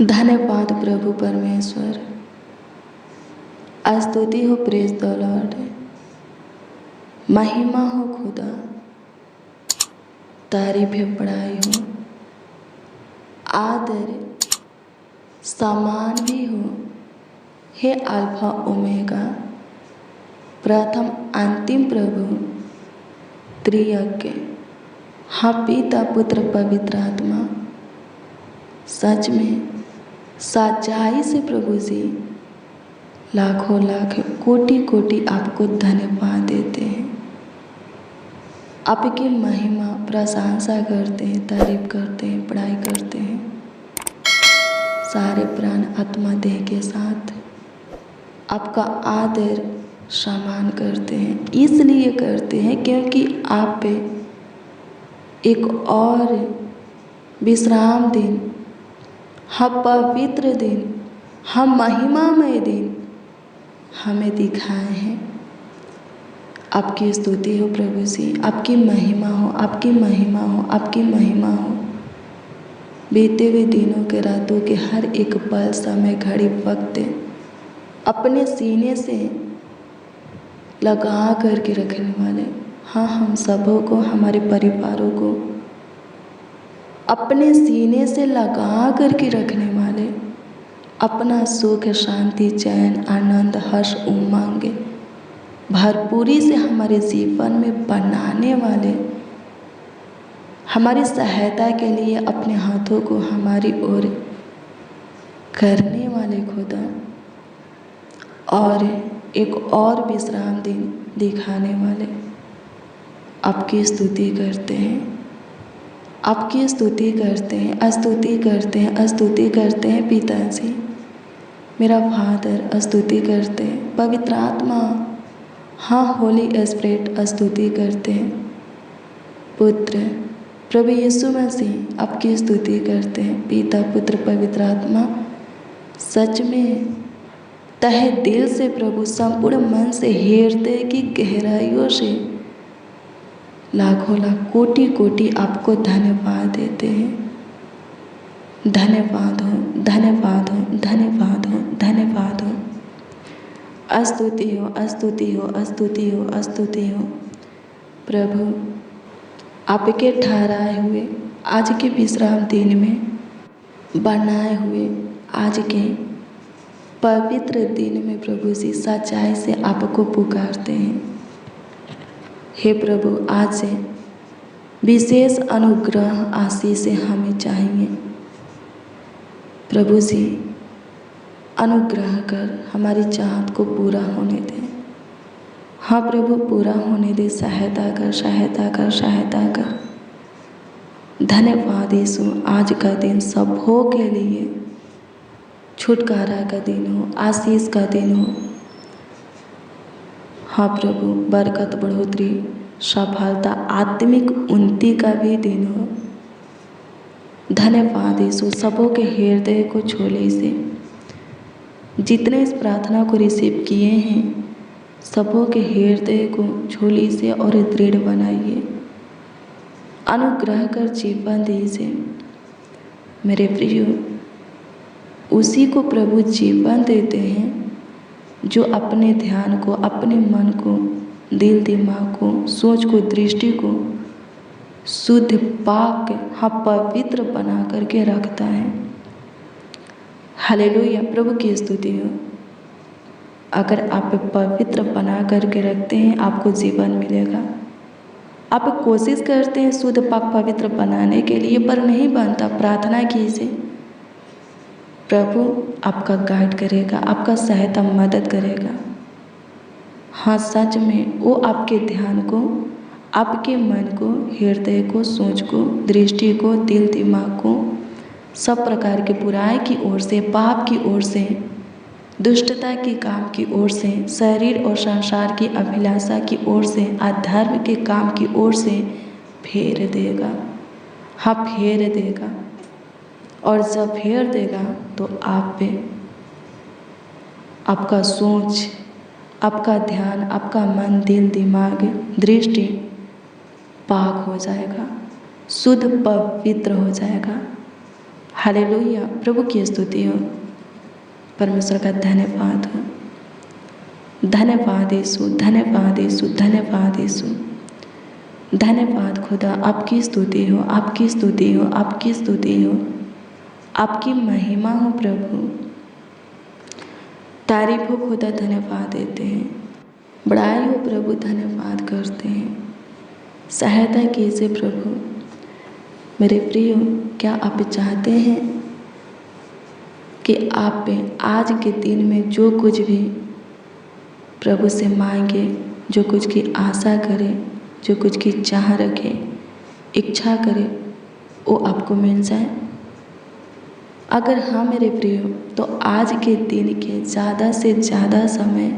धन्यवाद प्रभु परमेश्वर। स्तुति हो, प्रेज द लॉर्ड। महिमा हो खुदा, तारीफ है, बड़ाई हो, आदर सम्मान भी हो। हे अल्फा ओमेगा, प्रथम अंतिम प्रभु त्रियज्ञ, हाँ पिता पुत्र पवित्र आत्मा। सच में सच्चाई से प्रभु जी लाखों लाख कोटि कोटि आपको धन्यवाद देते हैं। आपकी महिमा प्रशंसा करते हैं, तारीफ करते हैं, बड़ाई करते हैं। सारे प्राण आत्मा देह के साथ आपका आदर सम्मान करते हैं। इसलिए करते हैं क्योंकि आप पे एक और विश्राम दिन, हाँ पवित्र दिन, हाँ महिमामय दिन हमें दिखाए हैं। आपकी स्तुति हो प्रभु जी, आपकी महिमा हो, आपकी महिमा हो, आपकी महिमा हो। बीते हुए दिनों के, रातों के हर एक पल, समय, घड़ी, वक्त अपने सीने से लगा करके रखने वाले, हाँ हम सबों को, हमारे परिवारों को अपने सीने से लगा करके रखने वाले, अपना सुख, शांति, चैन, आनंद, हर्ष, उमंग भरपूरी से हमारे जीवन में बनाने वाले, हमारी सहायता के लिए अपने हाथों को हमारी ओर करने वाले खुदा, और एक और विश्राम दिन दिखाने वाले, आपकी स्तुति करते हैं, आपकी स्तुति करते हैं, स्तुति करते हैं, स्तुति करते हैं पिताजी, मेरा फादर स्तुति करते हैं, पवित्र आत्मा, हाँ होली स्पिरिट स्तुति करते हैं, पुत्र प्रभु यीशु मसीह आपकी स्तुति करते हैं, पिता पुत्र पवित्र आत्मा। सच में तहे दिल से प्रभु, संपूर्ण मन से, हृदय की गहराइयों से लाखों लाख कोटि कोटि आपको धन्यवाद देते हैं। धन्यवाद हो, धन्यवाद हो, धन्यवाद हो, धन्यवाद हो। स्तुति हो, स्तुति हो, स्तुति हो, स्तुति हो प्रभु। आपके ठहराए हुए आज के विश्राम दिन में, बनाए हुए आज के पवित्र दिन में प्रभु जी सच्चाई से आपको पुकारते हैं। हे प्रभु, आज से विशेष अनुग्रह आशीष से हमें चाहिए। प्रभु जी अनुग्रह कर हमारी चाहत को पूरा होने दें। हाँ प्रभु, पूरा होने दे, सहायता कर, सहायता कर, सहायता कर। धन्यवाद यीशु, आज का दिन सबों के लिए छुटकारा का दिन हो, आशीष का दिन हो। हाँ प्रभु, बरकत, बढ़ोतरी, सफलता, आत्मिक उन्नति का भी दिन हो। धन्यवाद यीशु, सबों के हृदय को छोले से, जितने इस प्रार्थना को रिसीव किए हैं, सबों के हृदय को झोली से और दृढ़ बनाइए। अनुग्रह कर जीवन दीजिए मेरे प्रिय। उसी को प्रभु जीवन देते हैं जो अपने ध्यान को, अपने मन को, दिल दिमाग को, सोच को, दृष्टि को शुद्ध, पाक, हाँ पवित्र बना करके रखता है। हालेलुया, प्रभु की स्तुति हो। अगर आप पवित्र बना करके रखते हैं, आपको जीवन मिलेगा। आप कोशिश करते हैं शुद्ध, पाक, पवित्र बनाने के लिए, पर नहीं बनता। प्रार्थना कीजिए, प्रभु आपका गाइड करेगा, आपका सहायता, मदद करेगा। हाँ सच में वो आपके ध्यान को, आपके मन को, हृदय को, सोच को, दृष्टि को, दिल दिमाग को सब प्रकार की बुराई की ओर से, पाप की ओर से, दुष्टता की काम की ओर से, शरीर और संसार की अभिलाषा की ओर से, अधर्म के काम की ओर से फेर देगा। हाँ फेर देगा, और जब फेर देगा तो आप पे आपका सोच, आपका ध्यान, आपका मन, दिल दिमाग, दृष्टि पाक हो जाएगा, शुद्ध पवित्र हो जाएगा। हालेलुया, प्रभु की स्तुति हो, परमेश्वर का धन्यवाद हो। धन्यवाद यीशु, धन्यवाद यीशु, धन्यवाद यीशु, धन्यवाद खुदा। आपकी स्तुति हो, आपकी स्तुति हो, आपकी स्तुति हो, आपकी महिमा हो प्रभु। तारीफ हो खुदा, धन्यवाद देते हैं। बड़ाई हो प्रभु, धन्यवाद करते हैं। सहायता कीजिए प्रभु। मेरे प्रियो, क्या आप चाहते हैं कि आप आज के दिन में जो कुछ भी प्रभु से मांगे, जो कुछ की आशा करें, जो कुछ की चाह रखें, इच्छा करें, वो आपको मिल जाए? अगर हाँ मेरे प्रियो, तो आज के दिन के ज़्यादा से ज़्यादा समय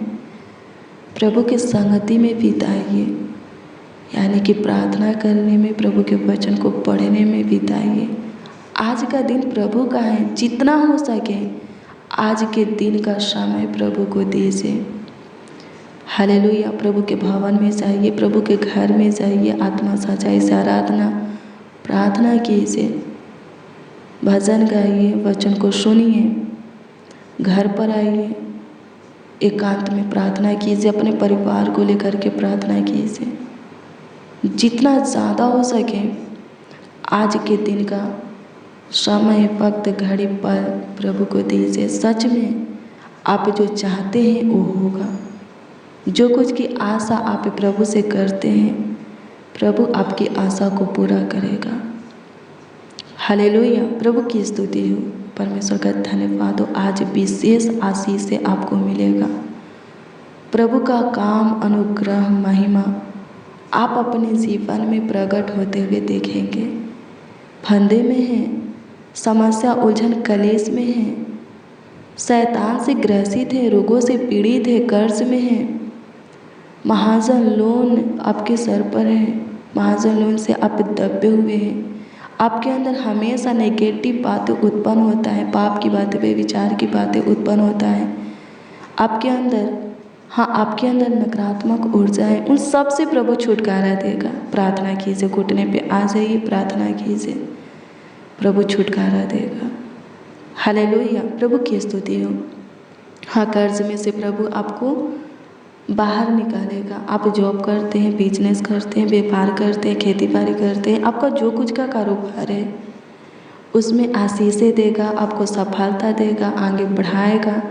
प्रभु के संगति में बिताइए, यानी कि प्रार्थना करने में, प्रभु के वचन को पढ़ने में बिताइए। आज का दिन प्रभु का है, जितना हो सके आज के दिन का समय प्रभु को दीजिए। हालेलुया, प्रभु के भवन में जाइए, प्रभु के घर में जाइए, आत्मा सच्चाई से आराधना प्रार्थना कीजिए, भजन गाइए, वचन को सुनिए, घर पर आइए, एकांत में प्रार्थना कीजिए, अपने परिवार को लेकर के प्रार्थना कीजिए। जितना ज़्यादा हो सके आज के दिन का समय, वक्त, घड़ी पर प्रभु को दीजिए। सच में आप जो चाहते हैं वो होगा। जो कुछ की आशा आप प्रभु से करते हैं, प्रभु आपकी आशा को पूरा करेगा। हालेलुया, प्रभु की स्तुति हो, परमेश्वर का धन्यवाद हो। आज विशेष आशीष से आपको मिलेगा। प्रभु का काम, अनुग्रह, महिमा आप अपने जीवन में प्रकट होते हुए देखेंगे। फंदे में हैं, समस्या, उलझन, कलेश में हैं, शैतान से ग्रसित है, रोगों से पीड़ित है, कर्ज में है, महाजन लोन आपके सर पर है, महाजन लोन से आप दबे हुए हैं। आपके अंदर हमेशा नेगेटिव बातें उत्पन्न होता है, पाप की बातें, बेविचार की बातें उत्पन्न होता है आपके अंदर। हाँ, आपके अंदर नकारात्मक ऊर्जा है, उन सब से प्रभु छुटकारा देगा। प्रार्थना कीजिए, घुटने पे आ जाइए, प्रार्थना कीजिए, प्रभु छुटकारा देगा। हालेलुया, प्रभु की स्तुति हो। हाँ, कर्ज में से प्रभु आपको बाहर निकालेगा। आप जॉब करते हैं, बिजनेस करते हैं, व्यापार करते हैं, खेती बाड़ी करते हैं, आपका जो कुछ का कारोबार है उसमें आशीषें देगा, आपको सफलता देगा, आगे बढ़ाएगा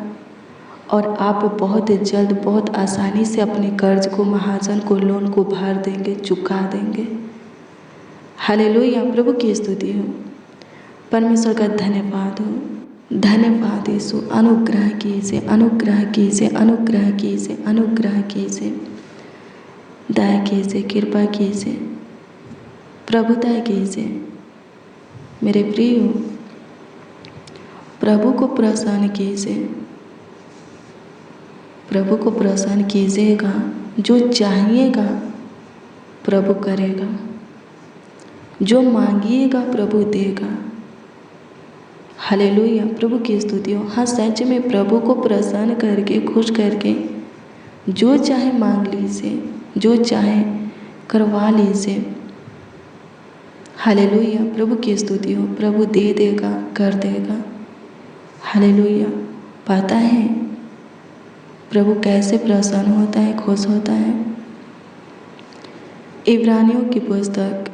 और आप बहुत जल्द, बहुत आसानी से अपने कर्ज को, महाजन को, लोन को भर देंगे, चुका देंगे। हालेलुया, प्रभु की स्तुति हो, परमेश्वर का धन्यवाद हो। धन्यवाद यीशु, अनुग्रह कीजिए, अनुग्रह कीजिए, अनुग्रह कीजिए, अनुग्रह कीजिए, दया कीजिए, कृपा कीजिए, प्रभुता कीजिए। मेरे प्रियो, प्रभु को प्रसन्न कीजिए, प्रभु को प्रसन्न कीजिएगा। जो चाहिएगा प्रभु करेगा, जो मांगिएगा प्रभु देगा। हालेलुया, प्रभु की स्तुति हो। हाँ, सच में प्रभु को प्रसन्न करके, खुश करके जो चाहे मांग लीजिए, जो चाहे करवा लीजिए। हालेलुया, प्रभु की स्तुति हो। प्रभु दे देगा, कर देगा। हालेलुया, पता है प्रभु कैसे प्रसन्न होता है, खुश होता है? इब्रानियों की पुस्तक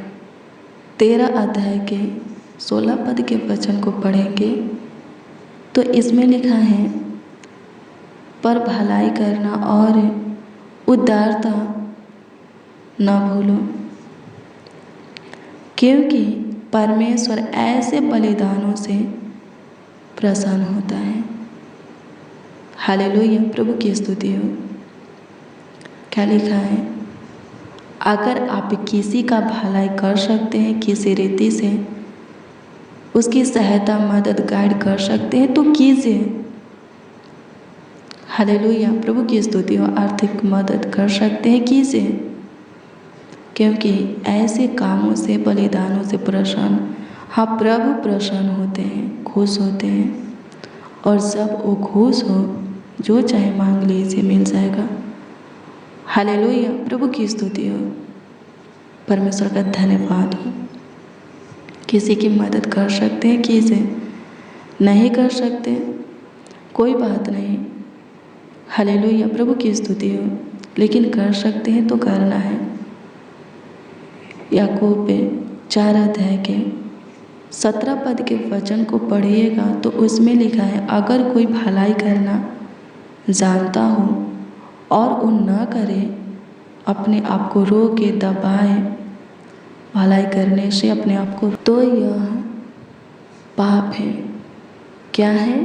13 अध्याय के 16 पद के वचन को पढ़ेंगे तो इसमें लिखा है, पर भलाई करना और उदारता न भूलो, क्योंकि परमेश्वर ऐसे बलिदानों से प्रसन्न होता है। हालेलुया, प्रभु की स्तुति हो। क्या लिखा है? अगर आप किसी का भलाई कर सकते हैं, किसी रीति से उसकी सहायता, मदद, गाइड कर सकते हैं तो कीजिए। हालेलुया, प्रभु की स्तुति हो। आर्थिक मदद कर सकते हैं, कीजिए, क्योंकि ऐसे कामों से, बलिदानों से प्रसन्न, हाँ, प्रभु प्रसन्न होते हैं, खुश होते हैं। और जब वो खुश हो, जो चाहे मांग लीजिए, मिल जाएगा। हालेलुया, प्रभु की स्तुति हो, परमेश्वर का धन्यवाद हो। किसी की मदद कर सकते हैं, कीजिए। नहीं कर सकते, कोई बात नहीं, हालेलुया, प्रभु की स्तुति हो। लेकिन कर सकते हैं तो करना है। याकूब 4 अध्याय के 17 पद के वचन को पढ़िएगा तो उसमें लिखा है, अगर कोई भलाई करना जानता हो और वो न करे, अपने आप को रोके दबाए भलाई करने से अपने आप को, तो यह पाप है। क्या है?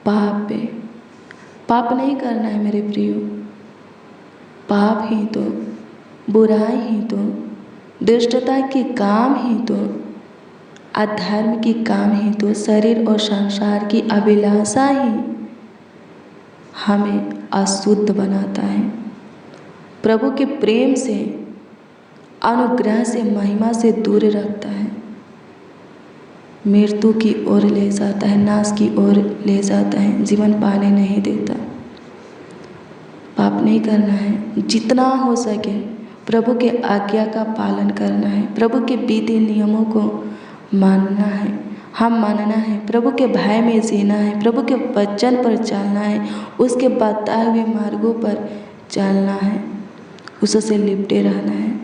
पाप है। पाप नहीं करना है मेरे प्रियो। पाप ही तो, बुराई ही तो, दुष्टता के काम ही तो, अधर्म की काम ही तो, शरीर और संसार की अभिलाषा ही हमें अशुद्ध बनाता है। प्रभु के प्रेम से, अनुग्रह से, महिमा से दूर रखता है, मृत्यु की ओर ले जाता है, नाश की ओर ले जाता है, जीवन पाने नहीं देता। पाप नहीं करना है। जितना हो सके प्रभु के आज्ञा का पालन करना है, प्रभु के विधि नियमों को मानना है, हम मानना है, प्रभु के भय में जीना है, प्रभु के वचन पर चलना है, उसके बताए हुए मार्गों पर चलना है, उससे लिपटे रहना है।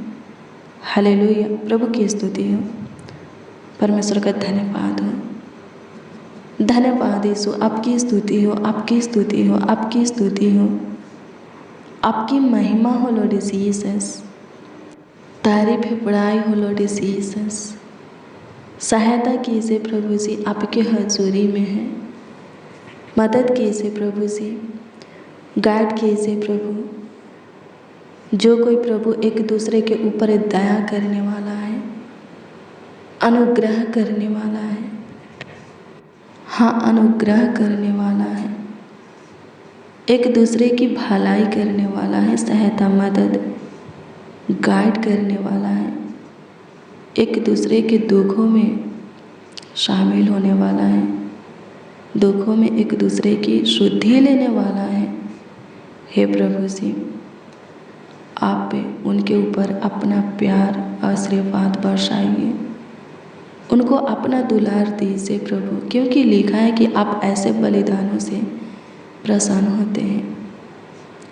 हालेलुया, प्रभु की स्तुति हो, परमेश्वर का धन्यवाद हो। धन्यवाद यीशु, आपकी स्तुति हो, आपकी स्तुति हो, आपकी स्तुति हो, आपकी महिमा हो लॉर्ड जीसस। तारीफ है, बड़ाई हो लॉर्ड जीसस। सहायता कीजिए प्रभु जी, आपके हजूरी में है। मदद कीजिए प्रभु जी, गाइड कीजिए प्रभु। जो कोई प्रभु एक दूसरे के ऊपर दया करने वाला है, अनुग्रह करने वाला है, हाँ अनुग्रह करने वाला है, एक दूसरे की भलाई करने वाला है, सहायता मदद गाइड करने वाला है, एक दूसरे के दुखों में शामिल होने वाला है, दुखों में एक दूसरे की शुद्धि लेने वाला है। हे प्रभु जी, आप उनके ऊपर अपना प्यार आशीर्वाद बरसाइए, उनको अपना दुलार दीजिए प्रभु, क्योंकि लिखा है कि आप ऐसे बलिदानों से प्रसन्न होते हैं,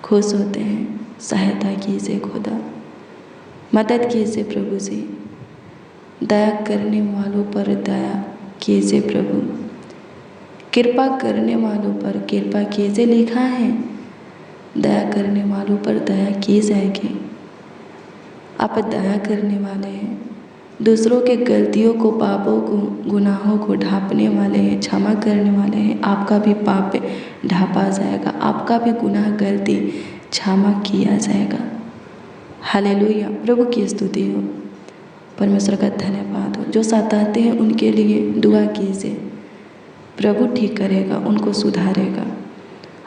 खुश होते हैं। सहायता कीजिए खुदा, मदद कीजिए प्रभु जी। दया करने वालों पर दया कीजिए प्रभु, कृपा करने वालों पर कृपा कीजिए। लिखा है दया करने वालों पर दया की जाएगी। आप दया करने वाले हैं, दूसरों के गलतियों को, पापों को, गुनाहों को ढांपने वाले हैं, क्षमा करने वाले हैं। आपका भी पाप ढांपा जाएगा, आपका भी गुनाह गलती क्षमा किया जाएगा। हालेलुया, प्रभु की स्तुति हो, परमेश्वर का धन्यवाद हो। जो सताते हैं उनके लिए दुआ कीजिए, प्रभु ठीक करेगा, उनको सुधारेगा।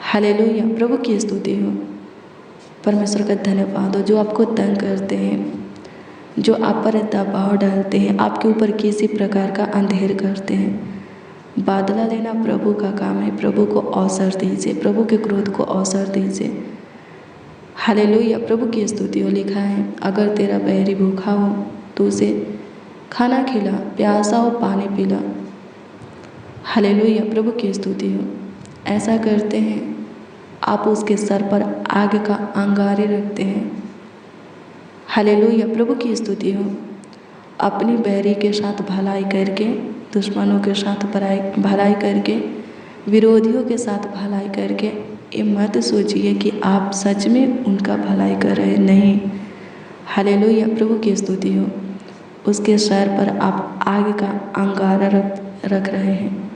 हालेलुया, प्रभु की स्तुति हो, परमेश्वर का धन्यवाद हो। जो आपको तंग करते हैं, जो आप पर दबाव डालते हैं, आपके ऊपर किसी प्रकार का अंधेर करते हैं, बादला लेना प्रभु का काम है। प्रभु को अवसर दीजिए, प्रभु के क्रोध को अवसर दीजिए। हालेलुया, प्रभु की स्तुति हो। लिखा है अगर तेरा बैरी भूखा हो तो उसे खाना खिला, प्यासा हो पानी पिला। हालेलुया, प्रभु की स्तुति हो। ऐसा करते हैं आप उसके सर पर आग का अंगारे रखते हैं। हालेलुया, प्रभु की स्तुति हो। अपनी बैरी के साथ भलाई करके, दुश्मनों के साथ भलाई करके, विरोधियों के साथ भलाई करके, ये मत सोचिए कि आप सच में उनका भलाई कर रहे हैं, नहीं। हालेलुया, प्रभु की स्तुति हो। उसके सर पर आप आग का अंगारा रख रहे हैं।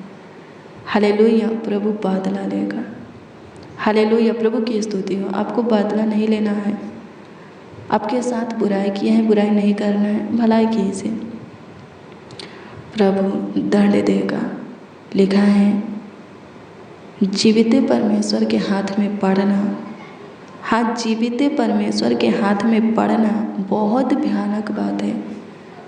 हालेलुया, प्रभु बादला लेगा। हालेलुया, प्रभु की स्तुति हो। आपको बादला नहीं लेना है, आपके साथ बुराई किए हैं, बुराई नहीं करना है, भलाई कीजिए, प्रभु दंड देगा। लिखा है जीवित परमेश्वर के हाथ में पड़ना, हाँ जीवित परमेश्वर के हाथ में पड़ना बहुत भयानक बात है।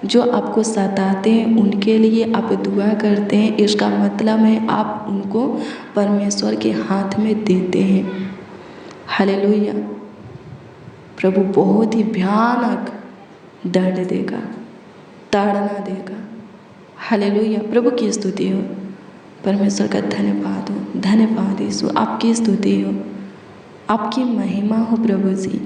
जो आपको सताते हैं उनके लिए आप दुआ करते हैं, इसका मतलब है आप उनको परमेश्वर के हाथ में देते हैं। हालेलुया, प्रभु बहुत ही भयानक दंड देगा, ताड़ना देगा। हालेलुया, प्रभु की स्तुति हो। परमेश्वर का धन्यवाद हो, धन्यवाद यीशु, आपकी स्तुति हो, आपकी महिमा हो प्रभु जी।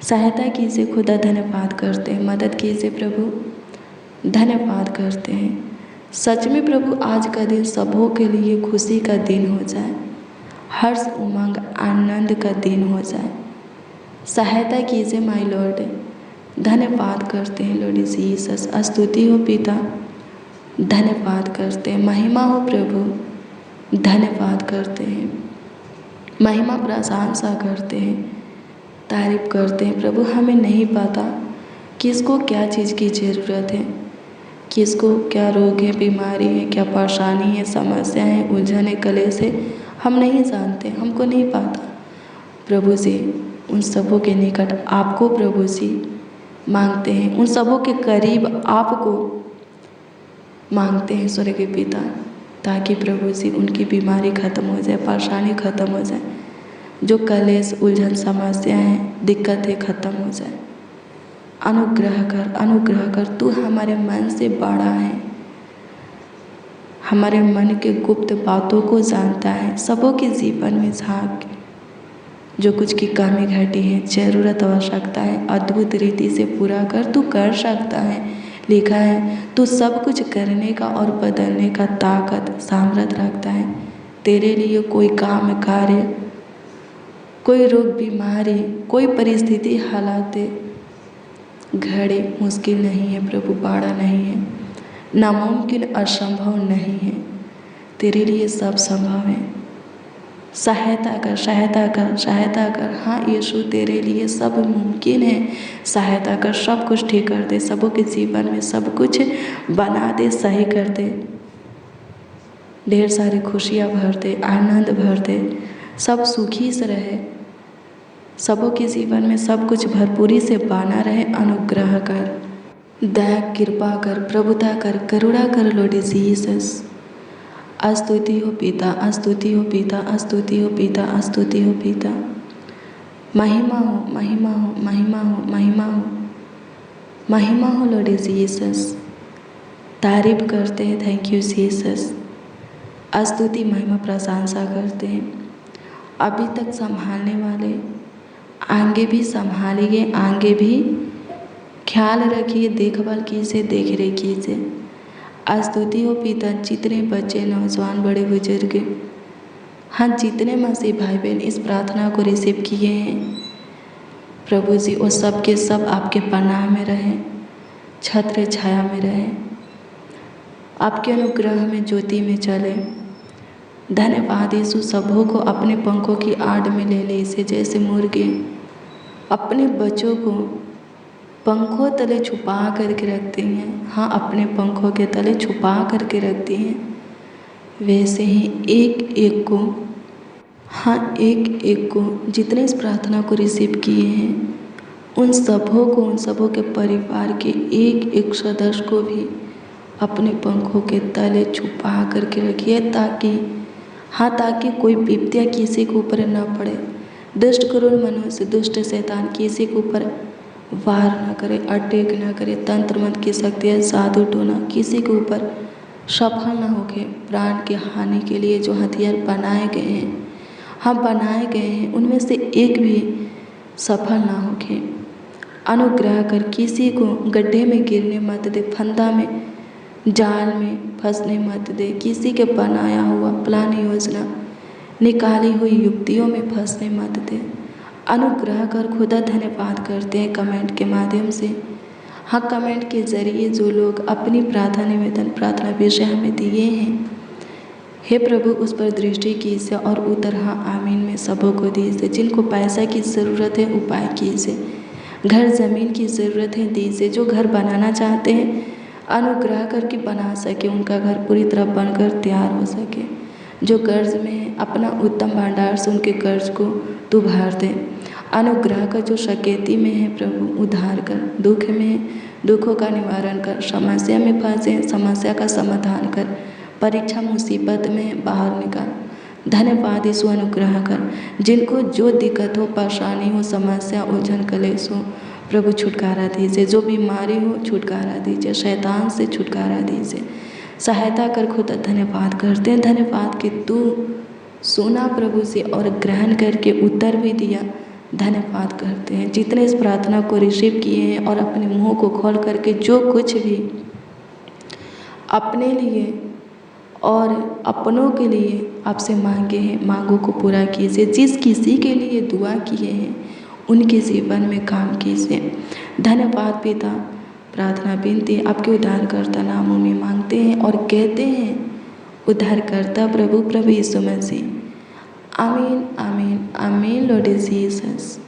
सहायता कीजिए खुदा, धन्यवाद करते हैं, मदद कीजिए प्रभु, धन्यवाद करते हैं। सच में प्रभु आज का दिन सबों के लिए खुशी का दिन हो जाए, हर्ष उमंग आनंद का दिन हो जाए। सहायता कीजिए माय लॉर्ड, धन्यवाद करते हैं लॉर्ड जीसस। स्तुति हो पिता, धन्यवाद करते हैं, महिमा हो प्रभु, धन्यवाद करते हैं, महिमा प्रशंसा करते हैं, तारीफ करते हैं प्रभु। हमें नहीं पता किसको क्या चीज़ की ज़रूरत है, किसको क्या रोग है, बीमारी है, क्या परेशानी है, समस्या है, उलझन है, कलेश है, हम नहीं जानते, हमको नहीं पता प्रभु जी। उन सबों के निकट आपको प्रभु जी मांगते हैं, उन सबों के करीब आपको मांगते हैं स्वर्ग के पिता, ताकि प्रभु जी उनकी बीमारी खत्म हो जाए, परेशानी खत्म हो जाए, जो कलेश उलझन समस्या है, दिक्कत है, खत्म हो जाए। अनुग्रह कर, अनुग्रह कर, तू हमारे मन से बड़ा है, हमारे मन के गुप्त बातों को जानता है। सबों के जीवन में झांक, जो कुछ की कमी घटी है, ज़रूरत आवश्यकता है, अद्भुत रीति से पूरा कर, तू कर सकता है। लिखा है तू सब कुछ करने का और बदलने का ताकत सामर्थ रखता है। तेरे लिए कोई काम कार्य, कोई रोग बीमारी, कोई परिस्थिति हालात घड़ी मुश्किल नहीं है प्रभु, बड़ा नहीं है, नामुमकिन असंभव नहीं है, तेरे लिए सब संभव है। सहायता कर, सहायता कर, सहायता कर। हाँ यीशु, तेरे लिए सब मुमकिन है। सहायता कर, सब कुछ ठीक कर दे, सबों के जीवन में सब कुछ बना दे, सही कर दे, ढेर सारी खुशियाँ भर दे, आनंद भर दे, सब सुखी से रहे, सबों के जीवन में सब कुछ भरपूरी से बना रहे। अनुग्रह कर, दया कृपा कर, प्रभुता कर, करुणा कर लॉर्ड जीसस। स्तुति हो पिता, स्तुति हो पिता, स्तुति हो पिता, स्तुति हो पिता। महिमा हो, महिमा हो, महिमा हो, महिमा हो, महिमा हो लॉर्ड जीसस। तारीफ करते हैं, थैंक यू जीसस। स्तुति महिमा प्रशंसा करते हैं। अभी तक संभालने वाले आगे भी संभालिए, आगे भी ख्याल रखिए, देखभाल कीजिए, देख रेख कीजिए। स्तुति हो पिता, जितने बच्चे, नौजवान, बड़े बुजुर्ग, हाँ जितने मसीह भाई बहन इस प्रार्थना को रिसीव किए हैं प्रभु जी, वो सब के सब आपके पनाह में रहें, छत्र छाया में रहें, आपके अनुग्रह में ज्योति में चले। धन्यवाद यीशु, सबों को अपने पंखों की आड़ में ले ले, इसे जैसे मुर्गे अपने बच्चों को पंखों तले छुपा करके रखते हैं, हाँ अपने पंखों के तले छुपा करके रखते हैं, वैसे ही एक एक को, हाँ एक एक को, जितने इस प्रार्थना को रिसीव किए हैं उन सबों के परिवार के एक एक सदस्य को भी अपने पंखों के तले छुपा करके रखिए, ताकि कोई विपत्तियाँ किसी के ऊपर न पड़े, दुष्ट क्रूर मनुष्य, दुष्ट शैतान किसी के ऊपर वार न करे, अटैक न करे, तंत्र मंत्र की शक्तियाँ, जादू टोना किसी के ऊपर सफल न होके, प्राण के हानि के लिए जो हथियार बनाए गए हैं, हम बनाए गए हैं, उनमें से एक भी सफल ना होके। अनुग्रह कर, किसी को गड्ढे में गिरने मत दे, फंदा में, जाल में फंसने मत दे, किसी के बनाया हुआ प्लान योजना, निकाली हुई युक्तियों में फंसने मत दे। अनुग्रह कर खुदा, धन्यवाद करते हैं कमेंट के माध्यम से, हाँ कमेंट के ज़रिए जो लोग अपनी प्रार्थना निवेदन, प्रार्थना विषय हमें दिए हैं, हे प्रभु उस पर दृष्टि कीजिए और उत्तर हाँ आमीन में सबों को दीजिए। जिनको पैसा की ज़रूरत है उपाय कीजिए, घर ज़मीन की ज़रूरत है दीजिए, जो घर बनाना चाहते हैं अनुग्रह करके बना सके, उनका घर पूरी तरह बनकर तैयार हो सके। जो कर्ज में है अपना उत्तम भंडार से उनके कर्ज को तू भर दे। अनुग्रह का जो शकेती में है प्रभु उद्धार कर, दुख में है दुखों का निवारण कर, समस्या में फंसे समस्या का समाधान कर, परीक्षा मुसीबत में बाहर निकाल। धन्यवाद यीशु, अनुग्रह कर, जिनको जो दिक्कत हो, परेशानी हो, समस्या, उलझन, कलेश हो प्रभु छुटकारा दीजिए, जो बीमारी हो छुटकारा दीजिए, शैतान से छुटकारा दीजिए, सहायता कर खुदा धन्यवाद करते हैं। धन्यवाद कि तू सुना प्रभु से और ग्रहण करके उत्तर भी दिया। धन्यवाद करते हैं जितने इस प्रार्थना को रिसीव किए हैं और अपने मुंह को खोल करके जो कुछ भी अपने लिए और अपनों के लिए आपसे मांगे हैं, मांगों को पूरा कीजिए। जिस किसी के लिए दुआ किए हैं उनके जीवन में काम कीजिए। धन्यवाद पिता। प्रार्थना विनती आपके उद्धारकर्ता नामों में मांगते हैं और कहते हैं, उद्धारकर्ता प्रभु यीशु मसीह। आमीन आमीन आमीन लॉर्ड जीसस।